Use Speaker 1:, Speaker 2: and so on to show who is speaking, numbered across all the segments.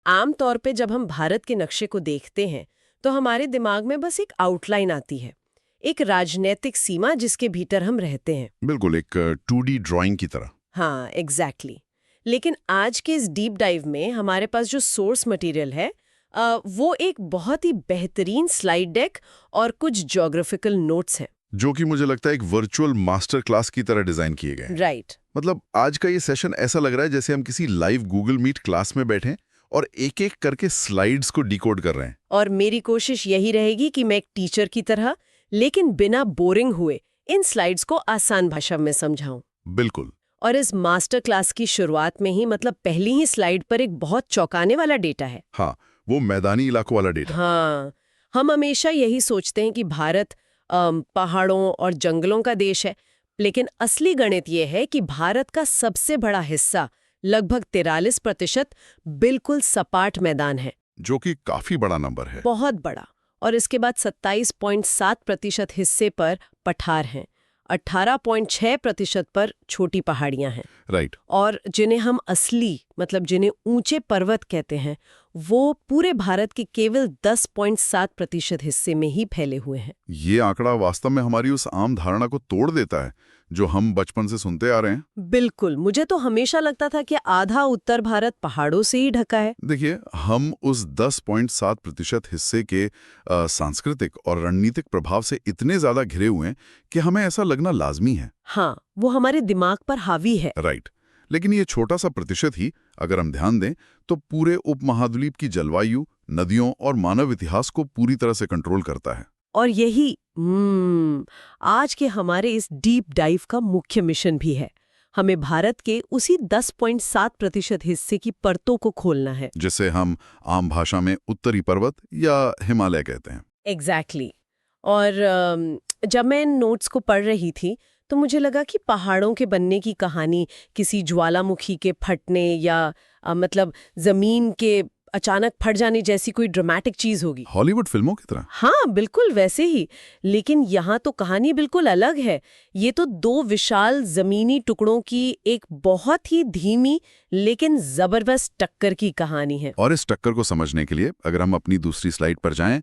Speaker 1: आमतौर पे जब हम भारत के नक्शे को देखते हैं तो हमारे दिमाग में बस एक आउटलाइन आती है, एक राजनीतिक सीमा जिसके भीतर हम रहते हैं।
Speaker 2: बिल्कुल, एक 2D ड्राइंग की तरह।
Speaker 1: हाँ, एग्जैक्टली। लेकिन आज के इस डीप डाइव में हमारे पास जो सोर्स मटेरियल है वो एक बहुत ही बेहतरीन स्लाइड डेक और कुछ ज्योग्राफिकल नोट्स हैं।
Speaker 2: जो कि मुझे लगता है एक वर्चुअल मास्टर क्लास की तरह डिजाइन किए गए हैं।
Speaker 1: राइट।
Speaker 2: मतलब आज का ये सेशन ऐसा लग रहा है जैसे हम किसी लाइव गूगल मीट क्लास में बैठे हैं और एक एक करके स्लाइड्स को डिकोड कर रहे हैं।
Speaker 1: और मेरी कोशिश यही रहेगी कि मैं एक टीचर की तरह, लेकिन बिना बोरिंग हुए, इन स्लाइड्स को आसान भाषा में समझाऊं।
Speaker 2: बिल्कुल।
Speaker 1: और इस मास्टर क्लास की शुरुआत में ही मतलब पहली ही स्लाइड पर एक बहुत चौंकाने वाला डेटा है।
Speaker 2: हाँ, वो मैदानी इलाकों वाला डेटा।
Speaker 1: हाँ, हम हमेशा यही सोचते हैं कि भारत पहाड़ों और जंगलों का देश है, लेकिन असली गणित ये है कि भारत का सबसे बड़ा हिस्सा लगभग 43% बिल्कुल सपाट मैदान है,
Speaker 2: जो कि काफी बड़ा नंबर है।
Speaker 1: बहुत बड़ा। और इसके बाद 27.7% हिस्से पर पठार हैं, 18.6% पर छोटी पहाड़ियां हैं।
Speaker 2: राइट।
Speaker 1: और जिन्हें हम असली मतलब जिन्हें ऊंचे पर्वत कहते हैं, वो पूरे भारत के केवल 10.7% हिस्से में ही फैले हुए हैं।
Speaker 2: ये आंकड़ा वास्तव में हमारी उस आम धारणा को तोड़ देता है जो हम बचपन से सुनते आ रहे हैं।
Speaker 1: बिल्कुल, मुझे तो हमेशा लगता था कि आधा उत्तर भारत पहाड़ों से ही ढका है।
Speaker 2: देखिए, हम उस 10.7% हिस्से के सांस्कृतिक और रणनीतिक प्रभाव से इतने ज्यादा घिरे हुए हैं कि हमें ऐसा लगना लाजमी है।
Speaker 1: हाँ, वो हमारे दिमाग पर हावी है।
Speaker 2: राइट। लेकिन ये छोटा सा प्रतिशत ही, अगर हम ध्यान दें, तो पूरे उपमहाद्वीप की जलवायु, नदियों और मानव इतिहास को पूरी तरह से कंट्रोल करता है।
Speaker 1: और यही आज के हमारे इस डीप डाइव का मुख्य मिशन भी है। हमें भारत के उसी 10.7% हिस्से की परतों को खोलना है,
Speaker 2: जिसे हम आम भाषा में उत्तरी पर्वत या हिमालय कहते हैं।
Speaker 1: एग्जैक्टली। और जब मैं इन नोट्स को पढ़ रही थी तो मुझे लगा कि पहाड़ों के बनने की कहानी किसी ज्वालामुखी के फटने या मतलब जमीन के अचानक फट जाने जैसी कोई ड्रामेटिक चीज होगी।
Speaker 2: हॉलीवुड फिल्मों की तरह।
Speaker 1: हाँ, बिल्कुल वैसे ही। लेकिन यहाँ तो कहानी बिल्कुल अलग है। ये तो दो विशाल जमीनी टुकड़ों की एक बहुत ही धीमी लेकिन जबरदस्त टक्कर की कहानी है।
Speaker 2: और इस टक्कर को समझने के लिए अगर हम अपनी दूसरी स्लाइड पर जाएं,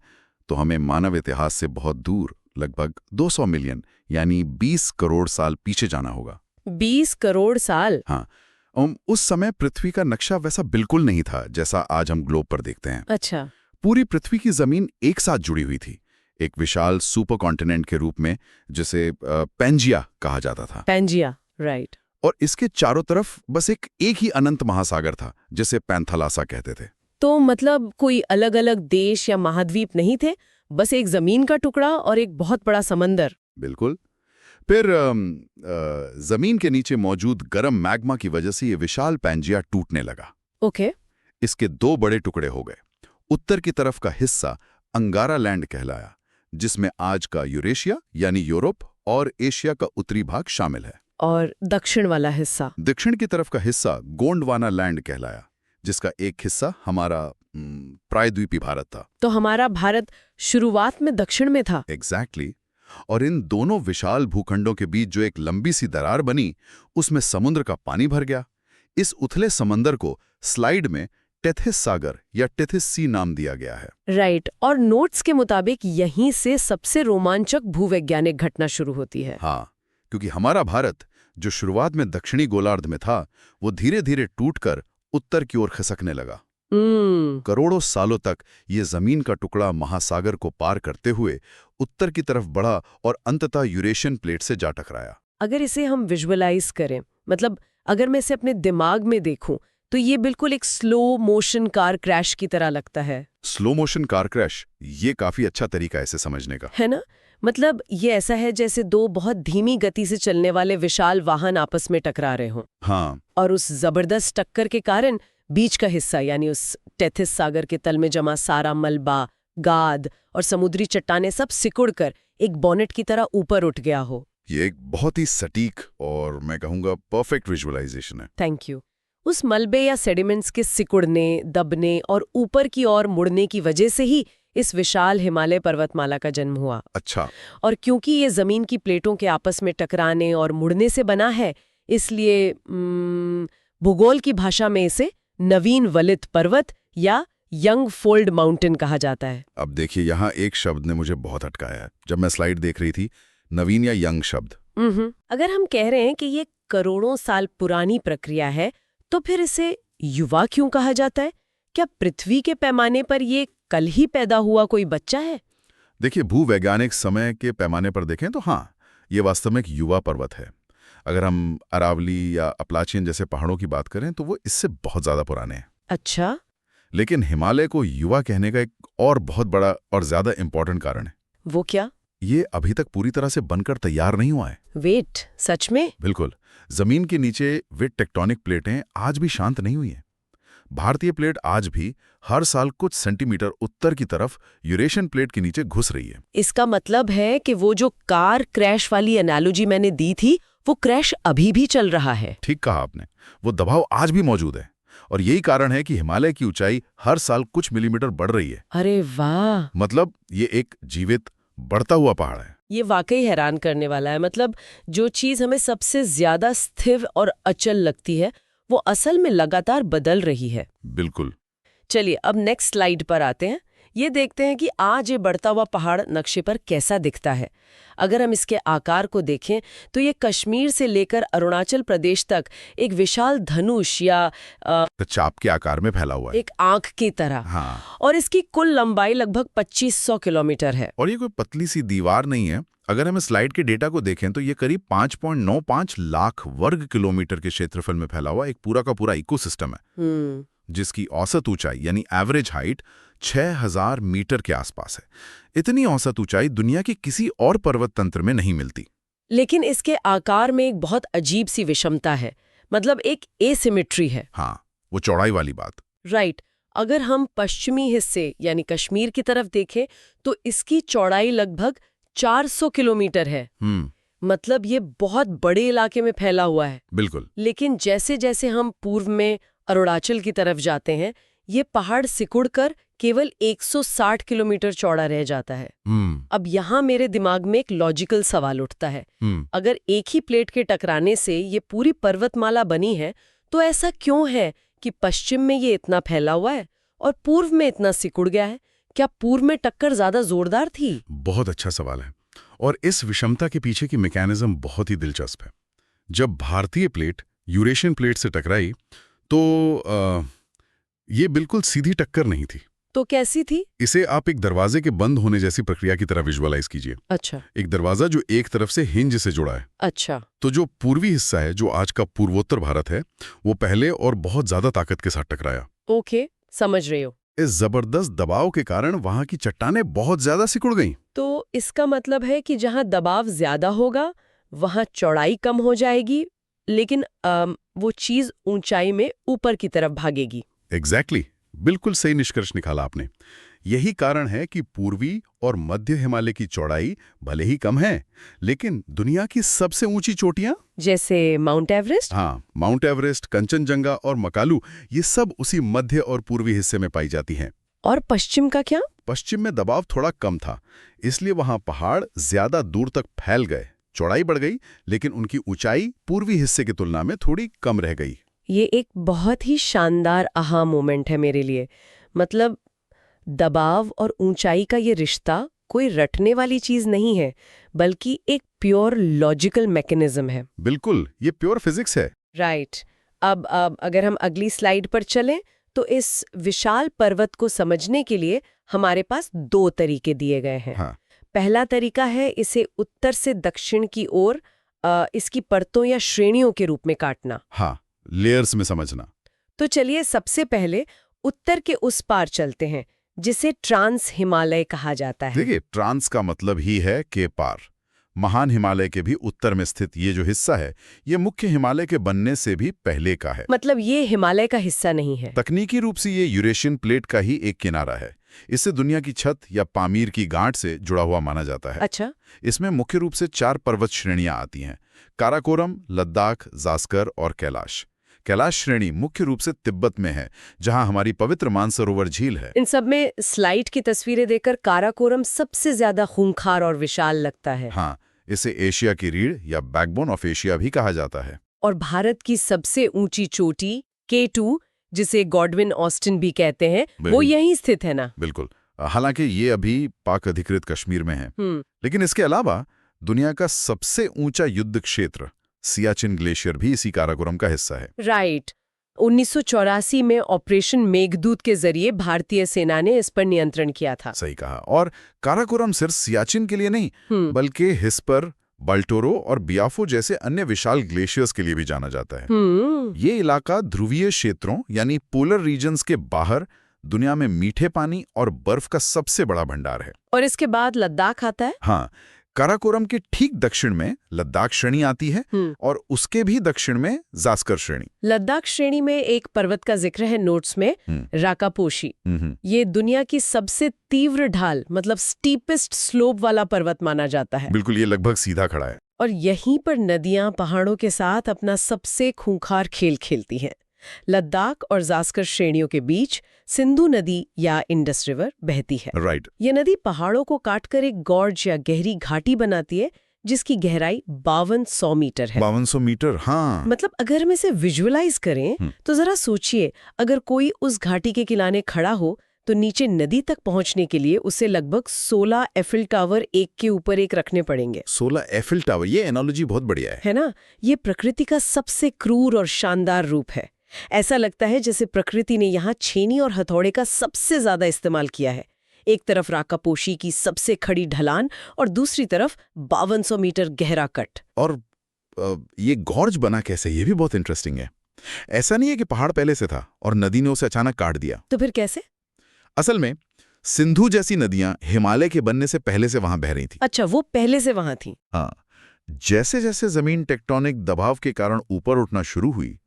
Speaker 2: तो हमें मानव इतिहास से बहुत दूर, लगभग 200 मिलियन यानी 20 करोड़ साल पीछे जाना होगा।
Speaker 1: 20 करोड़ साल?
Speaker 2: हाँ। उस समय पृथ्वी का नक्शा वैसा बिल्कुल नहीं था जैसा आज हम ग्लोब पर देखते हैं।
Speaker 1: अच्छा।
Speaker 2: पूरी पृथ्वी की जमीन एक साथ जुड़ी हुई थी, एक विशाल सुपर कॉन्टिनेंट के रूप में, जिसे पेंजिया कहा जाता था।
Speaker 1: Pangaea, right.
Speaker 2: और इसके चारों तरफ बस एक ही अनंत महासागर था, जिसे पैंथालासा कहते थे।
Speaker 1: तो मतलब कोई अलग अलग देश या महाद्वीप नहीं थे, बस एक जमीन का टुकड़ा और एक बहुत बड़ा समंदर।
Speaker 2: बिल्कुल। फिर जमीन के नीचे मौजूद गर्म मैग्मा की वजह से ये विशाल पैंजिया टूटने लगा।
Speaker 1: ओके।
Speaker 2: इसके दो बड़े टुकड़े हो गए। उत्तर की तरफ का हिस्सा अंगारा लैंड कहलाया, जिसमें आज का यूरेशिया यानी यूरोप और एशिया का उत्तरी भाग शामिल है।
Speaker 1: और दक्षिण वाला हिस्सा?
Speaker 2: दक्षिण की तरफ का हिस्सा गोंडवाना लैंड कहलाया, जिसका एक हिस्सा हमारा प्रायद्वीपी भारत था।
Speaker 1: तो हमारा भारत शुरुआत में दक्षिण में था।
Speaker 2: एग्जैक्टली। और इन दोनों विशाल भूखंडों के बीच जो एक लंबी सी दरार बनी, उसमें समुद्र का पानी भर गया। इस उथले समंदर को स्लाइड में टेथिस सागर या टेथिस सी नाम दिया गया है।
Speaker 1: राइट। और नोट्स के मुताबिक यहीं से सबसे रोमांचक भूवैज्ञानिक घटना शुरू होती है।
Speaker 2: हाँ, क्योंकि हमारा भारत, जो शुरुआत में दक्षिणी गोलार्ध में था, वो धीरे धीरे टूटकर उत्तर की ओर खिसकने लगा। करोड़ों सालों तक ये जमीन का टुकड़ा महासागर को पार करते हुए उत्तर की तरफ बढ़ा और अंततः यूरेशियन प्लेट से जा टकराया।
Speaker 1: अगर इसे हम विजुअलाइज करें, मतलब अगर मैं इसे अपने दिमाग में देखूं, तो ये बिल्कुल एक स्लो मोशन कार क्रैश की तरह लगता है।
Speaker 2: स्लो मोशन कार क्रैश, ये काफी अच्छा तरीका है इसे समझने का,
Speaker 1: है ना? मतलब ये ऐसा है जैसे दो बहुत धीमी गति से चलने वाले विशाल वाहन आपस में टकरा रहे हों।
Speaker 2: हाँ।
Speaker 1: और उस जबरदस्त टक्कर के कारण बीच का हिस्सा यानी उस टेथिस सागर के तल में जमा सारा मलबा, गाद और समुद्री चट्टानें सब सिकुड़कर एक बॉनेट की तरह ऊपर उठ गया हो।
Speaker 2: ये एक बहुत ही सटीक और मैं कहूँगा परफेक्ट विजुअलाइजेशन है।
Speaker 1: Thank you. उस मलबे या सेडिमेंट्स के सिकुड़ने, दबने और ऊपर की ओर मुड़ने की वजह से ही इस विशाल हिमालय पर्वतमाला का जन्म हुआ।
Speaker 2: अच्छा।
Speaker 1: और क्योंकि ये जमीन की प्लेटों के आपस में टकराने और मुड़ने से बना है, इसलिए भूगोल की भाषा में इसे नवीन वलित पर्वत या यंग फोल्ड माउंटेन कहा जाता है?
Speaker 2: अब देखिए, यहाँ एक शब्द ने मुझे बहुत अटकाया है जब मैं स्लाइड देख रही थी, नवीन या यंग शब्द।
Speaker 1: अगर हम कह रहे हैं कि ये करोड़ों साल पुरानी प्रक्रिया है, तो फिर इसे युवा क्यों कहा जाता है? क्या पृथ्वी के पैमाने पर ये कल ही पैदा हुआ कोई बच्चा है?
Speaker 2: देखिए, भूवैज्ञानिक समय के पैमाने पर देखें तो हाँ, ये वास्तव में एक युवा पर्वत है। अगर हम अरावली या अपलाचियन जैसे पहाड़ों की बात करें तो वो इससे बहुत ज्यादा पुराने हैं।
Speaker 1: अच्छा।
Speaker 2: लेकिन हिमालय को युवा कहने का एक और बहुत बड़ा और ज्यादा इंपॉर्टेंट कारण है।
Speaker 1: वो क्या?
Speaker 2: ये अभी तक पूरी तरह से बनकर तैयार नहीं हुआ है।
Speaker 1: वेट, सच में?
Speaker 2: बिल्कुल। जमीन के नीचे वे टेक्टोनिक प्लेटें आज भी शांत नहीं हुई हैं। भारतीय प्लेट आज भी हर साल कुछ सेंटीमीटर उत्तर की तरफ यूरेशियन प्लेट के नीचे घुस रही है।
Speaker 1: इसका मतलब है कि वो जो कार क्रैश वाली एनालॉजी मैंने दी थी, वो क्रैश अभी भी चल रहा है।
Speaker 2: ठीक कहा आपने, वो दबाव आज भी मौजूद है और यही कारण है कि हिमालय की ऊंचाई हर साल कुछ मिलीमीटर बढ़ रही है।
Speaker 1: अरे वाह!
Speaker 2: मतलब ये एक जीवित बढ़ता हुआ पहाड़ है।
Speaker 1: ये वाकई हैरान करने वाला है। मतलब जो चीज हमें सबसे ज्यादा स्थिर और अचल लगती है, वो असल में लगातार बदल रही है।
Speaker 2: बिल्कुल।
Speaker 1: चलिए अब नेक्स्ट स्लाइड पर आते हैं। ये देखते हैं कि आज ये बढ़ता हुआ पहाड़ नक्शे पर कैसा दिखता है। अगर हम इसके आकार को देखें तो ये कश्मीर से लेकर अरुणाचल प्रदेश तक एक विशाल धनुष या
Speaker 2: चाप के आकार में फैला हुआ है,
Speaker 1: एक आंख की तरह।
Speaker 2: हाँ।
Speaker 1: और इसकी कुल लंबाई लगभग 2500 किलोमीटर है।
Speaker 2: और ये कोई पतली सी दीवार नहीं है। अगर हम स्लाइड के डेटा को देखें तो ये करीब 5.95 लाख वर्ग किलोमीटर के क्षेत्रफल में फैला हुआ एक पूरा का पूरा इकोसिस्टम है, जिसकी औसत ऊंचाई यानी एवरेज हाइट 6000 मीटर के आसपास है। इतनी औसत ऊंचाई दुनिया के किसी और पर्वत तंत्र में नहीं मिलती।
Speaker 1: लेकिन इसके आकार में एक बहुत अजीब सी विषमता है, मतलब एक एसिमेट्री है।
Speaker 2: हाँ, वो चौड़ाई वाली बात।
Speaker 1: राइट। अगर हम पश्चिमी हिस्से यानी कश्मीर की तरफ देखें तो इसकी चौड़ाई लगभग 400 किलोमीटर है। मतलब ये बहुत बड़े इलाके में फैला हुआ है।
Speaker 2: बिल्कुल।
Speaker 1: लेकिन जैसे जैसे हम पूर्व में अरुणाचल की तरफ जाते हैं, ये पहाड़ सिकुड़कर केवल 160 किलोमीटर चौड़ा रह जाता है। अब यहाँ मेरे दिमाग में एक लॉजिकल सवाल उठता है। अगर एक ही प्लेट के टकराने से ये पूरी पर्वतमाला बनी है, तो ऐसा क्यों है कि पश्चिम में ये इतना फैला हुआ है और पूर्व में इतना सिकुड़ गया है? क्या पूर्व में टक्कर ज्यादा जोरदार थी?
Speaker 2: बहुत अच्छा सवाल है और इस विषमता के पीछे की मैकेनिज्म बहुत ही दिलचस्प है। जब भारतीय प्लेट यूरेशियन प्लेट से टकराई तो ये बिल्कुल सीधी टक्कर नहीं थी।
Speaker 1: तो कैसी थी?
Speaker 2: इसे आप एक दरवाजे के बंद होने जैसी प्रक्रिया की तरह विजुअलाइज कीजिए।
Speaker 1: अच्छा।
Speaker 2: एक दरवाजा जो एक तरफ से हिंज से जुड़ा है।
Speaker 1: अच्छा।
Speaker 2: तो जो पूर्वी हिस्सा है, जो आज का पूर्वोत्तर भारत है, वो पहले और बहुत ज्यादा ताकत के साथ टकराया।
Speaker 1: ओके, समझ रहे हो।
Speaker 2: इस जबरदस्त दबाव के कारण वहां की चट्टानें बहुत ज्यादा सिकुड़ गईं।
Speaker 1: तो इसका मतलब है कि जहां दबाव ज्यादा होगा वहां चौड़ाई कम हो जाएगी, लेकिन वो चीज ऊंचाई में ऊपर की तरफ भागेगी।
Speaker 2: एग्जैक्टली, बिल्कुल सही निष्कर्ष निकाला आपने। यही कारण है कि पूर्वी और मध्य हिमालय की चौड़ाई भले ही कम है, लेकिन दुनिया की सबसे ऊंची चोटियां
Speaker 1: जैसे माउंट एवरेस्ट,
Speaker 2: हाँ, माउंट एवरेस्ट, कंचनजंगा और मकालू, ये सब उसी मध्य और पूर्वी हिस्से में पाई जाती हैं।
Speaker 1: और पश्चिम का क्या?
Speaker 2: पश्चिम में दबाव थोड़ा कम था, इसलिए वहां पहाड़ ज्यादा दूर तक फैल गए, चौड़ाई बढ़ गई, लेकिन उनकी ऊंचाई पूर्वी हिस्से की तुलना में थोड़ी कम रह गई।
Speaker 1: ये एक बहुत ही शानदार आहा मोमेंट है मेरे लिए। मतलब दबाव और ऊंचाई का ये रिश्ता कोई रटने वाली चीज नहीं है, बल्कि एक प्योर लॉजिकल मैकेनिज्म है।
Speaker 2: बिल्कुल, ये प्योर फिजिक्स है।
Speaker 1: राइट। अब अगर हम अगली स्लाइड पर चलें तो इस विशाल पर्वत को समझने के लिए हमारे पास 2 तरीके दिए गए हैं।
Speaker 2: हाँ।
Speaker 1: पहला तरीका है इसे उत्तर से दक्षिण की ओर इसकी परतों या श्रेणियों के रूप में काटना।
Speaker 2: हाँ, लेयर्स में समझना।
Speaker 1: तो चलिए सबसे पहले उत्तर के उस पार चलते हैं, जिसे ट्रांस हिमालय कहा जाता है।
Speaker 2: देखिए, ट्रांस का मतलब ही है के पार। महान हिमालय के भी उत्तर में स्थित ये जो हिस्सा है, ये मुख्य हिमालय के बनने से भी पहले का है।
Speaker 1: मतलब ये हिमालय का हिस्सा नहीं है।
Speaker 2: तकनीकी रूप से ये यूरेशियन प्लेट का ही एक किनारा है। इससे दुनिया की छत या पामीर की गांठ से जुड़ा हुआ माना जाता है।
Speaker 1: अच्छा।
Speaker 2: इसमें मुख्य रूप से 4 पर्वत श्रेणियां आती हैं: काराकोरम, लद्दाख, जास्कर और कैलाश। कैलाश श्रेणी मुख्य रूप से तिब्बत में है, जहां हमारी पवित्र मानसरोवर झील है।
Speaker 1: इन सब में स्लाइड की तस्वीरें देखकर काराकोरम सबसे ज्यादा खूंखार और विशाल लगता है।
Speaker 2: हाँ, इसे एशिया की रीढ़ या बैकबोन ऑफ एशिया भी कहा जाता है।
Speaker 1: और भारत की सबसे ऊंची चोटी K2 जिसे गॉडविन ऑस्टिन भी कहते हैं, वो
Speaker 2: बिल्कुल।
Speaker 1: यहीं स्थित है ना?
Speaker 2: बिल्कुल। हालांकि ये अभी पाक अधिकृत कश्मीर में है, लेकिन इसके अलावा दुनिया का सबसे ऊंचा युद्ध क्षेत्र सियाचिन ग्लेशियर भी इसी काराकोरम का हिस्सा है।
Speaker 1: राइट। 1984 में ऑपरेशन मेघदूत के जरिए भारतीय सेना ने इस पर नियंत्रण किया था।
Speaker 2: सही कहा। और काराकोरम सिर्फ सियाचिन के लिए नहीं, बल्कि हिस्पर, बाल्टोरो और बियाफो जैसे अन्य विशाल ग्लेशियर्स के लिए भी जाना जाता है। ये इलाका ध्रुवीय क्षेत्रों यानी पोलर रीजन्स के बाहर दुनिया में मीठे पानी और बर्फ का सबसे बड़ा भंडार है।
Speaker 1: और इसके बाद लद्दाख आता है?
Speaker 2: हाँ, काराकोरम के ठीक दक्षिण में लद्दाख श्रेणी आती है और उसके भी दक्षिण में जास्कर श्रेणी।
Speaker 1: लद्दाख श्रेणी में एक पर्वत का जिक्र है नोट्स में, राकापोशी। ये दुनिया की सबसे तीव्र ढाल मतलब स्टीपेस्ट स्लोप वाला पर्वत माना जाता है।
Speaker 2: बिल्कुल, ये लगभग सीधा खड़ा है।
Speaker 1: और यहीं पर नदियां पहाड़ों के साथ अपना सबसे खूंखार खेल खेलती हैं। लद्दाख और जास्कर श्रेणियों के बीच सिंधु नदी या इंडस रिवर बहती है।
Speaker 2: राइट।
Speaker 1: ये नदी पहाड़ों को काटकर एक गॉर्ज या गहरी घाटी बनाती है, जिसकी गहराई 5200 मीटर है।
Speaker 2: 5200 मीटर, हाँ।
Speaker 1: मतलब अगर हम इसे विजुअलाइज करें तो जरा सोचिए, अगर कोई उस घाटी के किनारे खड़ा हो तो नीचे नदी तक पहुंचने के लिए उसे लगभग 16 एफिल टावर एक के ऊपर एक रखने पड़ेंगे।
Speaker 2: 16 एफिल टावर, ये एनालॉजी बहुत बढ़िया
Speaker 1: है ना? ये प्रकृति का सबसे क्रूर और शानदार रूप है। ऐसा लगता है जैसे प्रकृति ने यहाँ छेनी और हथौड़े का सबसे ज्यादा इस्तेमाल किया है। एक तरफ राकापोशी की सबसे खड़ी ढलान और दूसरी तरफ 5200 मीटर गहरा कट।
Speaker 2: और ये गॉर्ज बना कैसे, ये भी बहुत इंटरेस्टिंग है। ऐसा नहीं है कि पहाड़ पहले से था और नदी ने उसे अचानक काट दिया।
Speaker 1: तो फिर कैसे?
Speaker 2: असल में सिंधु जैसी नदियां हिमालय के बनने से पहले से वहां बह रही थी।
Speaker 1: अच्छा, वो पहले से वहां थी।
Speaker 2: हाँ, जैसे जैसे जमीन टेक्टोनिक दबाव के कारण ऊपर उठना शुरू हुई,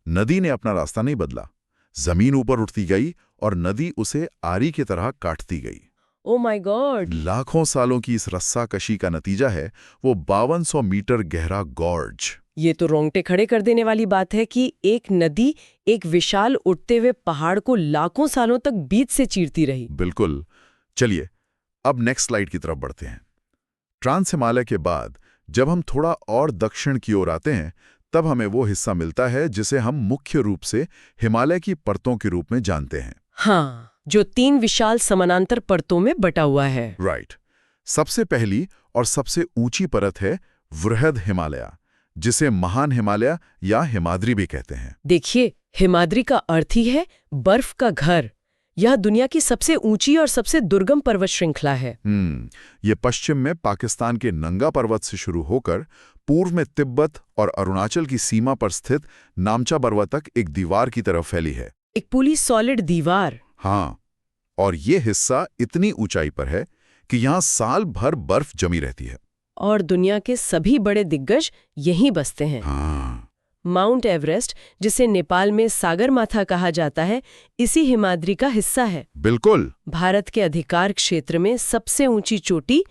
Speaker 2: नदी ने अपना रास्ता नहीं बदला। जमीन ऊपर उठती गई और नदी उसे आरी की तरह काटती गई।
Speaker 1: Oh my God!
Speaker 2: लाखों सालों की इस रस्साकशी का नतीजा है वो 5200 मीटर गहरा गॉर्ज।
Speaker 1: ये तो रोंगटे खड़े कर देने वाली बात है कि एक नदी एक विशाल उठते हुए पहाड़ को लाखों सालों तक बीच से चीरती रही।
Speaker 2: बिल्कुल। चलिए अब नेक्स्ट स्लाइड की तरफ बढ़ते हैं। ट्रांस हिमालय के बाद जब हम थोड़ा और दक्षिण की ओर आते हैं, तब हमें वो हिस्सा मिलता है जिसे हम मुख्य रूप से हिमालय की परतों के रूप में जानते हैं।
Speaker 1: हाँ, जो 3 विशाल समानांतर परतों में बटा हुआ है।
Speaker 2: राइट। सबसे पहली और सबसे ऊंची परत है वृहद हिमालय, जिसे महान हिमालय या हिमाद्री भी कहते हैं।
Speaker 1: देखिए, हिमाद्री का अर्थ ही है बर्फ का घर। यह दुनिया की सबसे ऊंची और सबसे दुर्गम पर्वत श्रृंखला है।
Speaker 2: ये पश्चिम में पाकिस्तान के नंगा पर्वत से शुरू होकर पूर्व में तिब्बत और अरुणाचल की सीमा पर स्थित नामचा पर्वत तक एक दीवार की तरफ फैली है।
Speaker 1: एक पूरी सॉलिड दीवार।
Speaker 2: हाँ, और ये हिस्सा इतनी ऊंचाई पर है कि यहाँ साल भर बर्फ जमी रहती है।
Speaker 1: और दुनिया के सभी बड़े दिग्गज यहीं बसते हैं।
Speaker 2: हाँ।
Speaker 1: माउंट एवरेस्ट, जिसे नेपाल में सागरमाथा कहा जाता है, इसी हिमाद्री का हिस्सा है।
Speaker 2: बिल्कुल।
Speaker 1: भारत के अधिकार क्षेत्र में सबसे ऊंची चोटी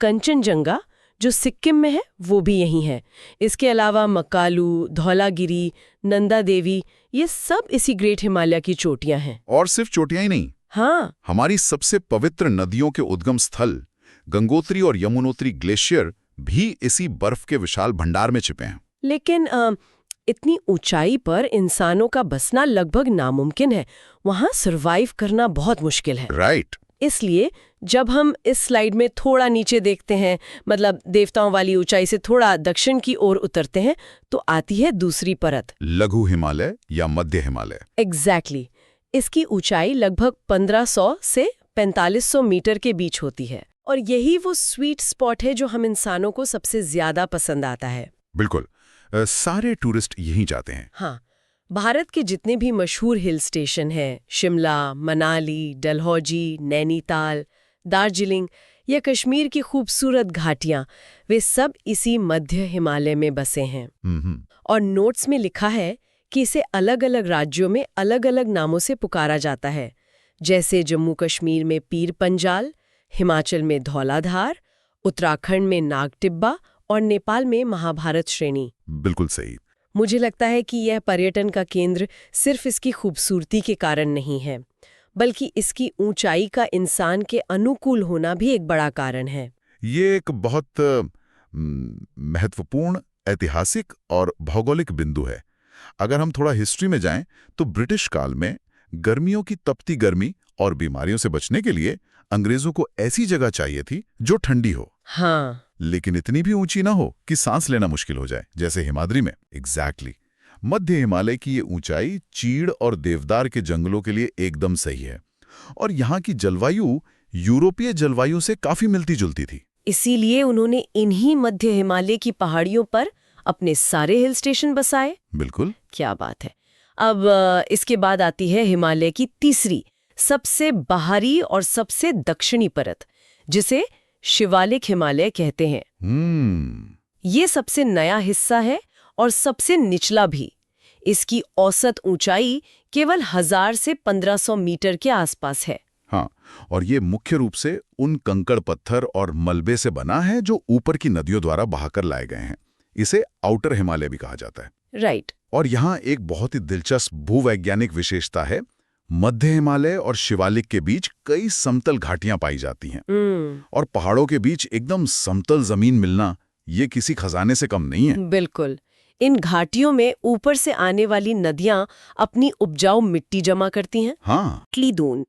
Speaker 1: कंचनजंगा, जो सिक्किम में है, वो भी यहीं है। इसके अलावा मकालू, धौलागिरी, नंदा देवी, ये सब इसी ग्रेट हिमालय की चोटियां हैं।
Speaker 2: और सिर्फ चोटियां ही नहीं,
Speaker 1: हाँ,
Speaker 2: हमारी सबसे पवित्र नदियों के उद्गम स्थल गंगोत्री और यमुनोत्री ग्लेशियर भी इसी बर्फ के विशाल भंडार में छिपे हैं।
Speaker 1: लेकिन इतनी ऊंचाई पर इंसानों का बसना लगभग नामुमकिन है। वहां सरवाइव करना बहुत मुश्किल है।
Speaker 2: राइट।
Speaker 1: इसलिए जब हम इस स्लाइड में थोड़ा नीचे देखते हैं, मतलब देवताओं वाली ऊंचाई से थोड़ा दक्षिण की ओर उतरते हैं, तो आती है दूसरी परत,
Speaker 2: लघु हिमालय या मध्य हिमालय।
Speaker 1: एग्जैक्टली। इसकी ऊंचाई लगभग 1500 से 4500 मीटर के बीच होती है। और यही वो स्वीट स्पॉट है जो हम इंसानों को सबसे ज्यादा पसंद आता है।
Speaker 2: बिल्कुल। सारे टूरिस्ट यहीं जाते हैं।
Speaker 1: हाँ, भारत के जितने भी मशहूर हिल स्टेशन हैं, शिमला, मनाली, डलहौजी, नैनीताल, दार्जिलिंग या कश्मीर की खूबसूरत घाटियां, वे सब इसी मध्य हिमालय में बसे हैं। और नोट्स में लिखा है कि इसे अलग अलग राज्यों में अलग अलग नामों से पुकारा जाता है, जैसे जम्मू कश्मीर में पीर पंजाल, हिमाचल में धौलाधार, उत्तराखंड में नागटिब्बा और नेपाल में महाभारत श्रेणी।
Speaker 2: बिल्कुल सही।
Speaker 1: मुझे लगता है कि यह पर्यटन का केंद्र सिर्फ इसकी खूबसूरती के कारण नहीं है, बल्कि इसकी ऊंचाई का इंसान के अनुकूल होना भी एक बड़ा कारण है।
Speaker 2: ये एक बहुत महत्वपूर्ण ऐतिहासिक और भौगोलिक बिंदु है। अगर हम थोड़ा हिस्ट्री में जाएं तो ब्रिटिश काल में गर्मियों की तपती गर्मी और बीमारियों से बचने के लिए अंग्रेजों को ऐसी जगह चाहिए थी जो ठंडी हो,
Speaker 1: हाँ,
Speaker 2: लेकिन इतनी भी ऊंची ना हो कि सांस लेना मुश्किल हो जाए, जैसे हिमाद्री में। एग्जैक्टली। मध्य हिमालय की ये ऊंचाई चीड़ और देवदार के जंगलों के लिए एकदम सही है, और यहाँ की जलवायु यूरोपीय जलवायु से काफी मिलती जुलती थी।
Speaker 1: इसीलिए उन्होंने इन्हीं मध्य हिमालय की पहाड़ियों पर अपने सारे हिल स्टेशन बसाए।
Speaker 2: बिल्कुल।
Speaker 1: क्या बात है। अब इसके बाद आती है हिमालय की तीसरी सबसे बाहरी और सबसे दक्षिणी परत, जिसे शिवालिक हिमालय कहते हैं। ये सबसे नया हिस्सा है और सबसे निचला भी। इसकी औसत ऊंचाई केवल 1000 से 1500 मीटर के आसपास है।
Speaker 2: हाँ, और ये मुख्य रूप से उन कंकड़ पत्थर और मलबे से बना है जो ऊपर की नदियों द्वारा बहाकर लाए गए हैं। इसे आउटर हिमालय भी कहा जाता है।
Speaker 1: राइट।
Speaker 2: और यहाँ एक बहुत ही दिलचस्प भूवैज्ञानिक विशेषता है। मध्य हिमालय और शिवालिक के बीच कई समतल घाटियां पाई जाती हैं, और पहाड़ों के बीच एकदम समतल जमीन मिलना ये किसी खजाने से कम नहीं है।
Speaker 1: बिल्कुल। इन घाटियों में ऊपर से आने वाली नदियां अपनी उपजाऊ मिट्टी जमा करती हैं।
Speaker 2: हाँ,
Speaker 1: दून,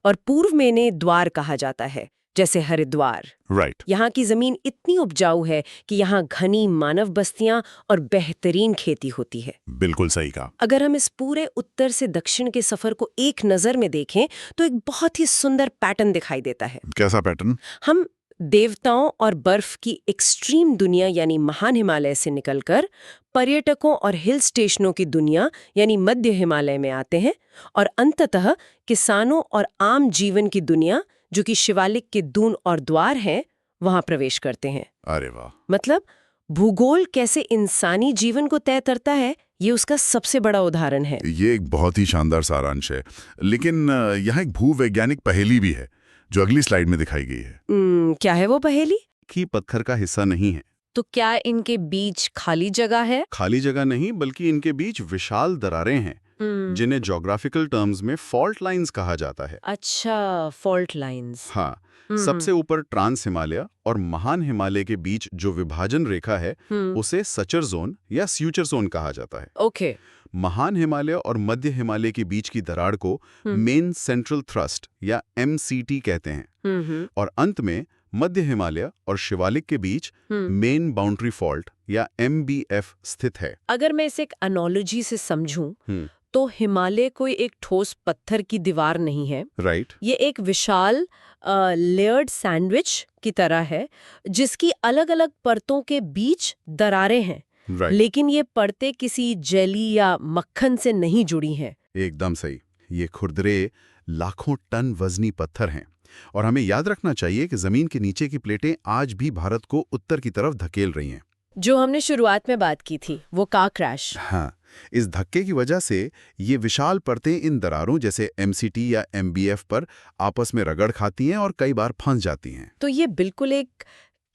Speaker 1: और पूर्व में इन्हें द्वार कहा जाता है, जैसे हरिद्वार।
Speaker 2: राइट।
Speaker 1: यहाँ की जमीन इतनी उपजाऊ है कि यहाँ घनी मानव बस्तियां और बेहतरीन खेती होती है।
Speaker 2: बिल्कुल सही कहा।
Speaker 1: अगर हम इस पूरे उत्तर से दक्षिण के सफर को एक नजर में देखें तो एक बहुत ही सुंदर पैटर्न दिखाई देता है।
Speaker 2: कैसा पैटर्न?
Speaker 1: हम देवताओं और बर्फ की एक्सट्रीम दुनिया यानी महान हिमालय से निकलकर पर्यटकों और हिल स्टेशनों की दुनिया यानी मध्य हिमालय में आते हैं, और अंततः किसानों और आम जीवन की दुनिया जो कि शिवालिक के दून और द्वार हैं, वहां प्रवेश करते हैं।
Speaker 2: अरे वाह।
Speaker 1: मतलब भूगोल कैसे इंसानी जीवन को तय करता है, ये उसका सबसे बड़ा उदाहरण है।
Speaker 2: ये एक बहुत ही शानदार सारांश है, लेकिन यहाँ एक भूवैज्ञानिक पहेली भी है जो अगली स्लाइड में दिखाई गई है।
Speaker 1: क्या है वो पहेली?
Speaker 2: कि पत्थर का हिस्सा नहीं है।
Speaker 1: तो क्या इनके बीच खाली जगह है?
Speaker 2: खाली जगह नहीं, बल्कि इनके बीच विशाल दरारें हैं, जिन्हें ज्योग्राफिकल टर्म्स में फॉल्ट लाइंस कहा जाता है।
Speaker 1: अच्छा, फॉल्ट लाइंस।
Speaker 2: हाँ, सबसे ऊपर ट्रांस हिमालय और महान हिमालय के बीच जो विभाजन रेखा है उसे सचर जोन या स्यूचर जोन कहा जाता है।
Speaker 1: ओके।
Speaker 2: महान हिमालय और मध्य हिमालय के बीच की दरार को मेन सेंट्रल थ्रस्ट या MCT कहते हैं, और अंत में मध्य हिमालय और शिवालिक के बीच मेन बाउंड्री फॉल्ट या MBF स्थित है।
Speaker 1: अगर मैं इसे एक एनालॉजी से समझूं तो हिमालय कोई एक ठोस पत्थर की दीवार नहीं है।
Speaker 2: राइट।
Speaker 1: ये एक विशाल लेयर्ड सैंडविच की तरह है, जिसकी अलग-अलग परतों के बीच दरारें हैं। लेकिन ये परतें किसी जेली या मक्खन से नहीं जुड़ी हैं।
Speaker 2: एकदम सही। ये खुरदरे लाखों टन वजनी पत्थर हैं, और हमें याद रखना चाहिए कि जमीन के नीचे की प्लेटें आज भी भारत को उत्तर की तरफ धकेल रही हैं।
Speaker 1: जो हमने शुरुआत में बात की थी, वो कार क्रैश।
Speaker 2: हाँ, इस धक्के की वजह से ये विशाल परतें इन दरारों जैसे MCT या MBF पर आपस में रगड़ खाती हैं और कई बार फंस जाती हैं।
Speaker 1: तो ये बिल्कुल एक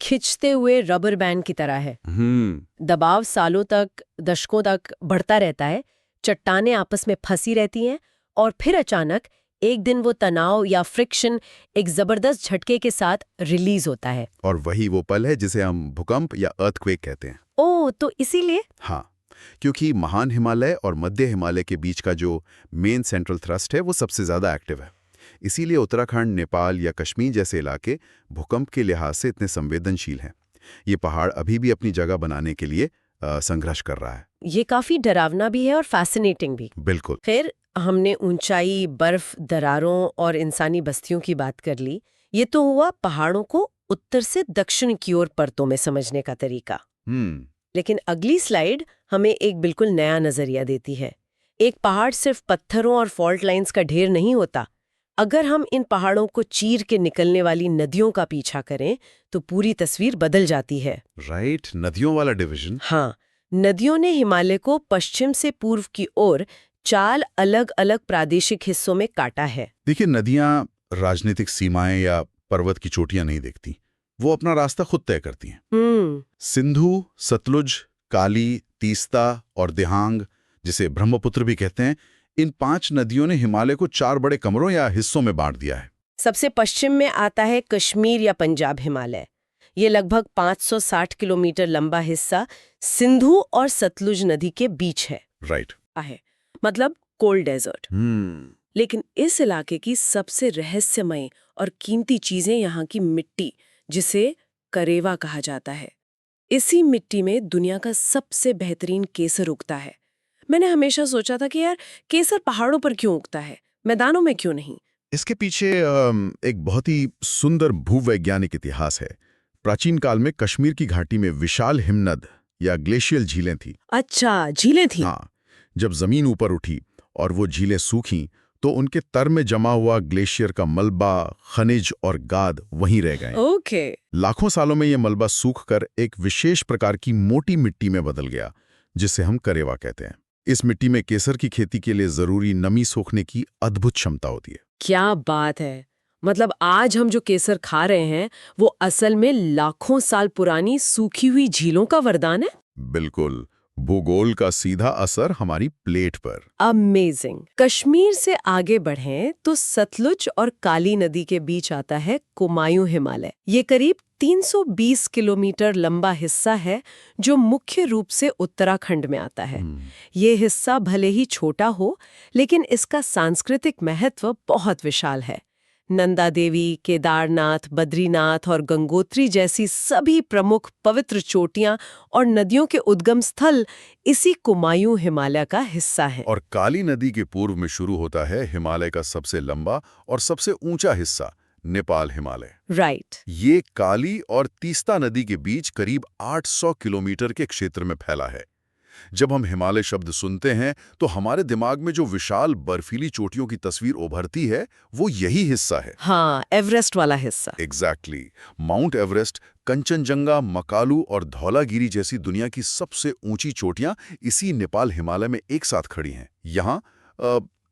Speaker 1: खिंचते हुए रबर बैंड की तरह है। दबाव सालों तक, दशकों तक बढ़ता रहता है, चट्टानें आपस में फंसी रहती हैं, और फिर अचानक एक दिन वो तनाव या फ्रिक्शन एक जबरदस्त झटके के साथ रिलीज होता है।
Speaker 2: और वही वो पल है जिसे हम भूकंप या अर्थक्वेक कहते हैं।
Speaker 1: ओह, तो इसीलिए?
Speaker 2: हाँ, क्योंकि महान हिमालय और मध्य हिमालय के बीच का जो मेन सेंट्रल थ्रस्ट है वो सबसे ज्यादा एक्टिव है। इसीलिए उत्तराखंड, नेपाल या कश्मीर जैसे इलाके भूकंप के लिहाज से इतने संवेदनशील हैं। ये पहाड़ अभी भी अपनी जगह बनाने के लिए संघर्ष कर रहा है।
Speaker 1: ये काफी डरावना भी है और फैसिनेटिंग भी।
Speaker 2: बिल्कुल।
Speaker 1: फिर हमने ऊंचाई, बर्फ, दरारों और इंसानी बस्तियों की बात कर ली। ये तो हुआ पहाड़ों को उत्तर से दक्षिण की ओर परतों में समझने का तरीका। लेकिन अगली स्लाइड हमें एक बिल्कुल नया नजरिया देती है। एक पहाड़ सिर्फ पत्थरों और फॉल्ट लाइंस का ढेर नहीं होता। अगर हम इन पहाड़ों को चीर के निकलने वाली नदियों का पीछा करें तो पूरी तस्वीर बदल जाती है।
Speaker 2: राइट, नदियों वाला डिवीजन।
Speaker 1: हाँ, नदियों ने हिमालय को पश्चिम से पूर्व की ओर 4 अलग-अलग प्रादेशिक हिस्सों में काटा है।
Speaker 2: देखिए, नदियां राजनीतिक सीमाएं या पर्वत की चोटियां नहीं देखती, वो अपना रास्ता खुद तय करती हैं। सिंधु, सतलुज, काली, तीस्ता और दिहांग, जिसे ब्रह्मपुत्र भी कहते हैं, इन 5 नदियों ने हिमालय को 4 बड़े कमरों या हिस्सों में बांट दिया है।
Speaker 1: सबसे पश्चिम में आता है कश्मीर या पंजाब हिमालय। ये लगभग 560 किलोमीटर लंबा हिस्सा सिंधु और सतलुज नदी के बीच है।
Speaker 2: राइट।
Speaker 1: है, मतलब कोल्ड डेजर्ट। लेकिन इस इलाके की सबसे रहस्यमय और कीमती चीजें यहाँ की मिट्टी, जिसे करेवा कहा जाता है। इसी मिट्टी में दुनिया का सबसे बेहतरीन केसर उगता है। मैंने हमेशा सोचा था कि यार केसर पहाड़ों पर क्यों उगता है, मैदानों में क्यों नहीं?
Speaker 2: इसके पीछे एक बहुत ही सुंदर भूवैज्ञानिक इतिहास है। प्राचीन काल में कश्मीर की घाटी में विशाल हिमनद या ग्लेशियल झीलें थी।
Speaker 1: अच्छा, झीलें थी।
Speaker 2: हाँ, जब जमीन ऊपर उठी और वो झीलें सूखीं, तो उनके तर में जमा हुआ ग्लेशियर का मलबा, खनिज और गाद वहीं रह गए।
Speaker 1: ओके।
Speaker 2: लाखों सालों में ये मलबा सूखकर एक विशेष प्रकार की मोटी मिट्टी में बदल गया, जिसे हम करेवा कहते हैं। इस मिट्टी में केसर की खेती के लिए जरूरी नमी सोखने की अद्भुत क्षमता होती है।
Speaker 1: क्या बात है! मतलब आज हम जो केसर खा रहे हैं वो असल में लाखों साल पुरानी सूखी हुई झीलों का वरदान है।
Speaker 2: बिल्कुल, भूगोल का सीधा असर हमारी प्लेट पर।
Speaker 1: अमेजिंग। कश्मीर से आगे बढ़ें तो सतलुज और काली नदी के बीच आता है कुमायूं हिमालय। ये करीब 320 किलोमीटर लंबा हिस्सा है जो मुख्य रूप से उत्तराखंड में आता है। ये हिस्सा भले ही छोटा हो, लेकिन इसका सांस्कृतिक महत्व बहुत विशाल है। नंदा देवी, केदारनाथ, बद्रीनाथ और गंगोत्री जैसी सभी प्रमुख पवित्र चोटियां और नदियों के उद्गम स्थल इसी कुमायूं हिमालय का हिस्सा हैं।
Speaker 2: और काली नदी के पूर्व में शुरू होता है हिमालय का सबसे लंबा और सबसे ऊंचा हिस्सा, नेपाल हिमालय।
Speaker 1: राइट।
Speaker 2: ये काली और तीस्ता नदी के बीच करीब 800 किलोमीटर के क्षेत्र में फैला है। जब हम हिमालय शब्द सुनते हैं तो हमारे दिमाग में जो विशाल बर्फीली चोटियों की तस्वीर उभरती है वो यही हिस्सा है।
Speaker 1: हाँ, एवरेस्ट वाला हिस्सा।
Speaker 2: Exactly. Mount Everest, Kanchenjunga, Makalu और धौलागिरी जैसी दुनिया की सबसे ऊंची चोटियां इसी नेपाल हिमालय में एक साथ खड़ी हैं। यहाँ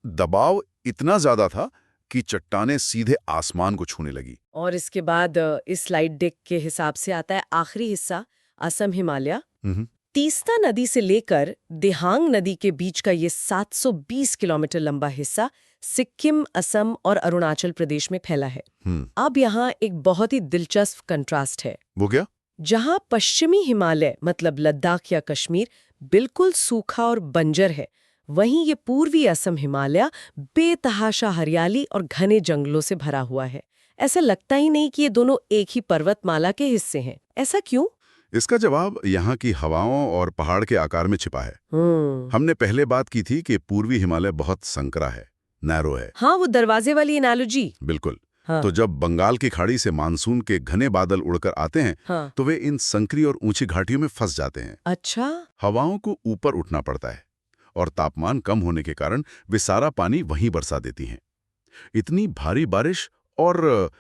Speaker 2: दबाव इतना ज्यादा था कि चट्टानें सीधे आसमान को छूने लगी।
Speaker 1: और इसके बाद इस स्लाइड डेक के हिसाब से आता है आखिरी हिस्सा, असम हिमालय। तीस्ता नदी से लेकर दिहांग नदी के बीच का ये 720 किलोमीटर लंबा हिस्सा सिक्किम, असम और अरुणाचल प्रदेश में फैला है। अब यहाँ एक बहुत ही दिलचस्प कंट्रास्ट है।
Speaker 2: वो क्या?
Speaker 1: जहाँ पश्चिमी हिमालय मतलब लद्दाख या कश्मीर बिल्कुल सूखा और बंजर है, वहीं ये पूर्वी असम हिमालय बेतहाशा हरियाली और घने जंगलों से भरा हुआ है। ऐसा लगता ही नहीं कि ये दोनों एक ही पर्वतमाला के हिस्से हैं। ऐसा क्यों?
Speaker 2: इसका जवाब यहाँ की हवाओं और पहाड़ के आकार में छिपा है। हमने पहले बात की थी कि पूर्वी हिमालय बहुत संकरा है, नैरो है।
Speaker 1: हाँ, वो दरवाजे वाली एनालॉजी।
Speaker 2: बिल्कुल।
Speaker 1: हाँ।
Speaker 2: तो जब बंगाल की खाड़ी से मानसून के घने बादल उड़कर आते हैं,
Speaker 1: हाँ।
Speaker 2: तो वे इन संकरी और ऊंची घाटियों में फंस जाते हैं।
Speaker 1: अच्छा।
Speaker 2: हवाओं को ऊपर उठना पड़ता है और तापमान कम होने के कारण वे सारा पानी वहीं बरसा देती हैं। इतनी भारी बारिश और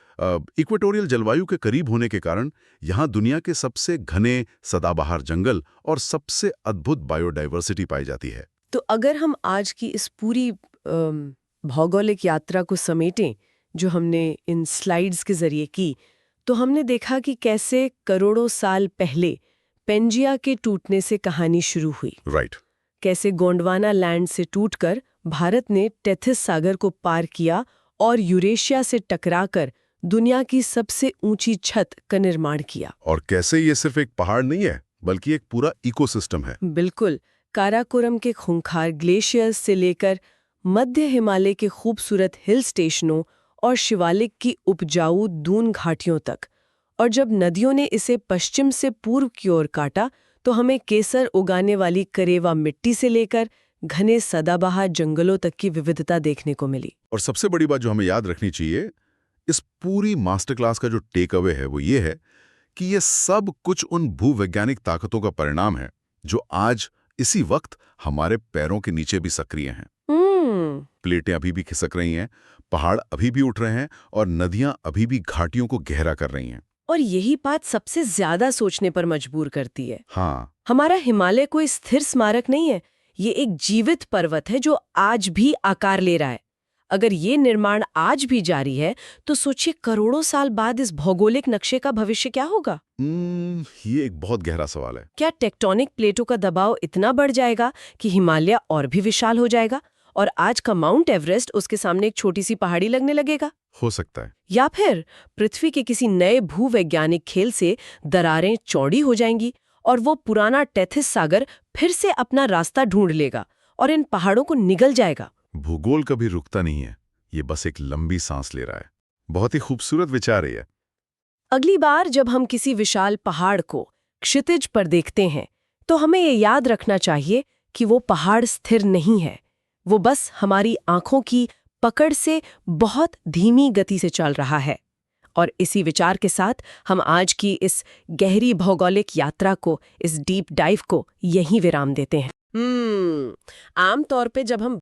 Speaker 2: इक्वेटोरियल जलवायु के करीब होने के कारण यहाँ दुनिया के सबसे घने सदाबहार जंगल और सबसे अद्भुत बायोडाइवर्सिटी पाई जाती है।
Speaker 1: तो अगर हम आज की इस पूरी भौगोलिक यात्रा को समेटें जो हमने इन स्लाइड्स के जरिए की, तो हमने देखा कि कैसे करोड़ों साल पहले पेंजिया के टूटने से कहानी शुरू हुई।
Speaker 2: राइट।
Speaker 1: कैसे गोंडवाना लैंड से टूटकर भारत ने टेथिस सागर को पार किया और यूरेशिया से टकराकर दुनिया की सबसे ऊंची छत का निर्माण किया।
Speaker 2: और कैसे ये सिर्फ एक पहाड़ नहीं है, बल्कि एक पूरा इकोसिस्टम है।
Speaker 1: बिल्कुल। काराकोरम के खूंखार ग्लेशियर्स से लेकर मध्य हिमालय के खूबसूरत हिल स्टेशनों और शिवालिक की उपजाऊ दून घाटियों तक। और जब नदियों ने इसे पश्चिम से पूर्व की ओर काटा, तो हमें केसर उगाने वाली करेवा मिट्टी से लेकर घने सदाबहार जंगलों तक की विविधता देखने को मिली।
Speaker 2: और सबसे बड़ी बात जो हमें याद रखनी चाहिए इस पूरी मास्टर क्लास का जो टेक अवे है वो ये है कि ये सब कुछ उन भूवैज्ञानिक ताकतों का परिणाम है जो आज इसी वक्त हमारे पैरों के नीचे भी सक्रिय हैं। प्लेटें अभी भी खिसक रही हैं, पहाड़ अभी भी उठ रहे हैं और नदियां अभी भी घाटियों को गहरा कर रही हैं।
Speaker 1: और यही बात सबसे ज्यादा सोचने पर मजबूर करती है।
Speaker 2: हाँ,
Speaker 1: हमारा हिमालय कोई स्थिर स्मारक नहीं है, ये एक जीवित पर्वत है जो आज भी आकार ले रहा है। अगर ये निर्माण आज भी जारी है तो सोचिए करोड़ों साल बाद इस भौगोलिक नक्शे का भविष्य क्या होगा?
Speaker 2: ये एक बहुत गहरा सवाल है।
Speaker 1: क्या टेक्टोनिक प्लेटों का दबाव इतना बढ़ जाएगा कि हिमालय और भी विशाल हो जाएगा और आज का माउंट एवरेस्ट उसके सामने एक छोटी सी पहाड़ी लगने लगेगा?
Speaker 2: हो सकता है।
Speaker 1: या फिर पृथ्वी के किसी नए भूवैज्ञानिक खेल से दरारें चौड़ी हो जाएंगी और वो पुराना टेथिस सागर फिर से अपना रास्ता ढूंढ लेगा और इन पहाड़ों को निगल जाएगा।
Speaker 2: भूगोल कभी रुकता नहीं है, ये बस एक लंबी सांस ले रहा है। बहुत ही खूबसूरत विचार है ये।
Speaker 1: अगली बार जब हम किसी विशाल पहाड़ को क्षितिज पर देखते हैं तो हमें ये याद रखना चाहिए कि वो पहाड़ स्थिर नहीं है, वो बस हमारी आंखों की पकड़ से बहुत धीमी गति से चल रहा है। और इसी विचार के साथ हम आज की इस गहरी भौगोलिक यात्रा को, इस डीप डाइव को यहीं विराम देते हैं। आमतौर पे जब हम